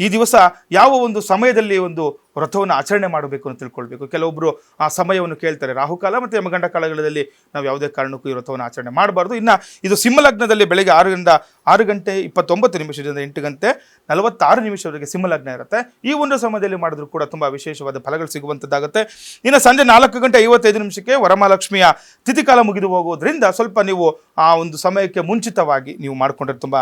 ಈ ದಿವಸ ಯಾವ ಒಂದು ಸಮಯದಲ್ಲಿ ಒಂದು ವ್ರತವನ್ನು ಆಚರಣೆ ಮಾಡಬೇಕು ಅಂತ ತಿಳ್ಕೊಳ್ಬೇಕು. ಕೆಲವೊಬ್ಬರು ಆ ಸಮಯವನ್ನು ಕೇಳ್ತಾರೆ. ರಾಹುಕಾಲ ಮತ್ತು ಯಮಗಂಡ ಕಾಲಗಳಲ್ಲಿ ನಾವು ಯಾವುದೇ ಕಾರಣಕ್ಕೂ ಈ ವ್ರತವನ್ನು ಆಚರಣೆ ಮಾಡಬಾರ್ದು. ಇನ್ನು ಇದು ಸಿಂಹಲಗ್ನದಲ್ಲಿ ಬೆಳಗ್ಗೆ 6 ಗಂಟೆ 29 ನಿಮಿಷದಿಂದ 8 ಗಂಟೆ 46 ನಿಮಿಷವರೆಗೆ ಸಿಂಹಲಗ್ನ ಇರುತ್ತೆ. ಈ ಒಂದು ಸಮಯದಲ್ಲಿ ಮಾಡಿದ್ರೂ ಕೂಡ ತುಂಬ ವಿಶೇಷವಾದ ಫಲಗಳು ಸಿಗುವಂಥದ್ದಾಗುತ್ತೆ. ಇನ್ನು ಸಂಜೆ 4 ಗಂಟೆ 55 ನಿಮಿಷಕ್ಕೆ ವರಮಹಾಲಕ್ಷ್ಮಿಯ ತಿಥಿಕಾಲ ಮುಗಿದು ಹೋಗೋದ್ರಿಂದ ಸ್ವಲ್ಪ ನೀವು ಆ ಒಂದು ಸಮಯಕ್ಕೆ ಮುಂಚಿತವಾಗಿ ನೀವು ಮಾಡಿಕೊಂಡ್ರೆ ತುಂಬ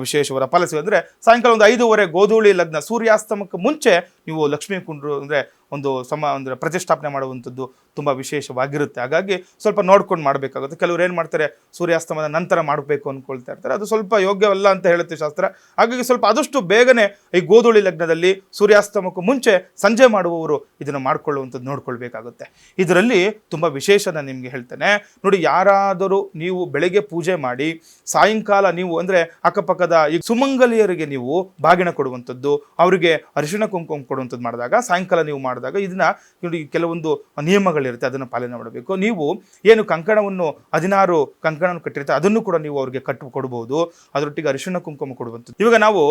ವಿಶೇಷವಾದ ಫಲ ಸಿಗುತ್ತೆ. ಅಂದರೆ ಸಾಯಂಕಾಲ ಒಂದು 5:30 ಗೋಧೂಳಿ ಲಗ್ನ ಸೂರ್ಯಾಸ್ತಮಕ್ಕೆ ಮುಂಚೆ ನೀವು ಲಕ್ಷ್ಮೀ ಕುಂಡ್ರು ಅಂದರೆ ಅಂದರೆ ಪ್ರತಿಷ್ಠಾಪನೆ ಮಾಡುವಂಥದ್ದು ತುಂಬ ವಿಶೇಷವಾಗಿರುತ್ತೆ. ಹಾಗಾಗಿ ಸ್ವಲ್ಪ ನೋಡ್ಕೊಂಡು ಮಾಡಬೇಕಾಗುತ್ತೆ. ಕೆಲವರು ಏನು ಮಾಡ್ತಾರೆ, ಸೂರ್ಯಾಸ್ತಮದ ನಂತರ ಮಾಡಬೇಕು ಅಂದ್ಕೊಳ್ತಾ ಇರ್ತಾರೆ. ಅದು ಸ್ವಲ್ಪ ಯೋಗ್ಯವಲ್ಲ ಅಂತ ಹೇಳುತ್ತೆ ಶಾಸ್ತ್ರ. ಹಾಗಾಗಿ ಸ್ವಲ್ಪ ಆದಷ್ಟು ಬೇಗನೆ ಈ ಗೋಧೂಳಿ ಲಗ್ನದಲ್ಲಿ ಸೂರ್ಯಾಸ್ತಮಕ್ಕೂ ಮುಂಚೆ ಸಂಜೆ ಮಾಡುವವರು ಇದನ್ನು ಮಾಡ್ಕೊಳ್ಳುವಂಥದ್ದು ನೋಡ್ಕೊಳ್ಬೇಕಾಗುತ್ತೆ. ಇದರಲ್ಲಿ ತುಂಬ ವಿಶೇಷ ನಾನು ನಿಮಗೆ ಹೇಳ್ತೇನೆ ನೋಡಿ. ಯಾರಾದರೂ ನೀವು ಬೆಳಗ್ಗೆ ಪೂಜೆ ಮಾಡಿ ಸಾಯಂಕಾಲ ನೀವು ಅಂದರೆ ಅಕ್ಕಪಕ್ಕದ ಈ ಸುಮಂಗಲಿಯರಿಗೆ ನೀವು ಬಾಗಿನ ಕೊಡುವಂಥದ್ದು, ಅವರಿಗೆ ಅರಿಶಿಣ ಕುಂಕುಮ ಕೊಡುವಂಥದ್ದು ಮಾಡಿದಾಗ, ಸಾಯಂಕಾಲ ನೀವು ಮಾಡಿದಾಗ ಇದನ್ನ ನೋಡಿ ಕೆಲವೊಂದು ನಿಯಮಗಳಿರುತ್ತೆ, ಅದನ್ನು ಪಾಲನೆ ಮಾಡಬೇಕು. ನೀವು ಏನು ಕಂಕಣವನ್ನು 16 ಕಂಕಣವನ್ನು ಕಟ್ಟಿರ್ತಾರೆ ಅದನ್ನು ಕೂಡ ನೀವು ಅವ್ರಿಗೆ ಕೊಡಬಹುದು. ಅದರೊಟ್ಟಿಗೆ ಅರಿಶಿಣ ಕುಂಕುಮ ಕೊಡುವಂಥದ್ದು. ಇವಾಗ ನಾವು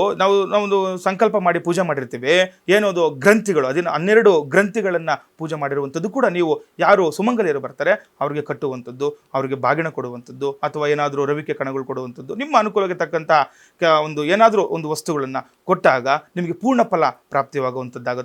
ಒಂದು ಸಂಕಲ್ಪ ಮಾಡಿ ಪೂಜೆ ಮಾಡಿರ್ತೀವಿ, ಏನದು ಗ್ರಂಥಿಗಳು, ಅದನ್ನು 12 ಗ್ರಂಥಿಗಳನ್ನು ಪೂಜೆ ಮಾಡಿರುವಂಥದ್ದು ಕೂಡ ನೀವು ಯಾರು ಸುಮಂಗಲಿಯರು ಬರ್ತಾರೆ ಅವ್ರಿಗೆ ಕಟ್ಟುವಂಥದ್ದು, ಅವ್ರಿಗೆ ಬಾಗಿನ ಕೊಡುವಂಥದ್ದು, ಅಥವಾ ಏನಾದರೂ ರವಿಕೆ ಕಣಗಳು ಕೊಡುವಂಥದ್ದು, ನಿಮ್ಮ ಅನುಕೂಲಕ್ಕೆ ತಕ್ಕಂಥ ಏನಾದರೂ ಒಂದು ವಸ್ತುಗಳನ್ನು ಕೊಟ್ಟಾಗ ನಿಮಗೆ ಪೂರ್ಣ ಫಲ ಪ್ರಾಪ್ತಿಯಾಗುವಂಥದ್ದಾಗುತ್ತೆ.